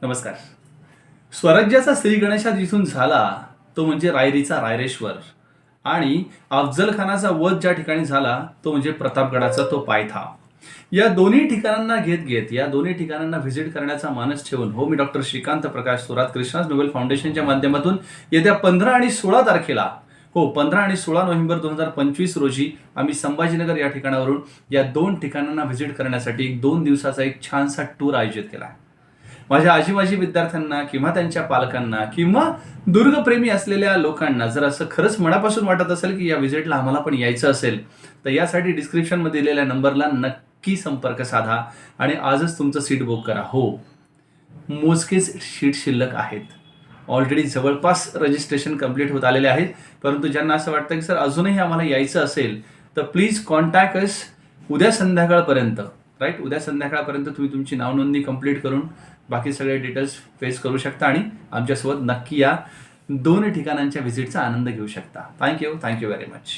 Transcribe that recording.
नमस्कार. स्वराज्याचा श्री गणेशा जिथून झाला तो म्हणजे रायरीचा रायरेश्वर आणि अफजल खानाचा वध ज्या ठिकाणी झाला तो म्हणजे प्रतापगडाचा तो पायथा. या दोन्ही ठिकाणांना घेत घेत या दोन्ही ठिकाणांना व्हिजिट करण्याचा मानस ठेवून मी डॉक्टर श्रीकांत प्रकाश थोरात कृष्णाज नोबेल फाउंडेशनच्या माध्यमातून येत्या 15 आणि 16 तारखेला 15 आणि 16 नोव्हेंबर 2025 रोजी आम्ही संभाजीनगर या ठिकाणावरून या दोन ठिकाणांना व्हिजिट करण्यासाठी 2 दिवसाचा एक छानसा टूर आयोजित केला आहे. माझ्या आजी विद्यार्थ्यांना किंवा त्यांच्या पालकांना किंवा दुर्गप्रेमी असलेल्या लोकांना जर असं खरंच मनापासून वाटत असेल की या व्हिजिटला आम्हाला पण यायचं असेल तर यासाठी डिस्क्रिप्शनमध्ये दिलेल्या नंबरला नक्की संपर्क साधा आणि आजच तुमचं सीट बुक करा. मोजकेच सीट शिल्लक आहेत. ऑलरेडी जवळपास रजिस्ट्रेशन कंप्लीट होत आलेले आहेत. परंतु ज्यांना असं वाटतं की सर अजूनही आम्हाला यायचं असेल तर प्लीज कॉन्टॅक्ट अस उद्या संध्याकाळपर्यंत. उद्या संध्याकाळपर्यंत तुम्ही तुमची नावनोंदणी कंप्लीट करून बाकी सगळे डिटेल्स फेस करू शकता आणि आमच्यासोबत नक्की या दोन ठिकाणांच्या व्हिजिटचा आनंद घेऊ शकता. Thank you very much.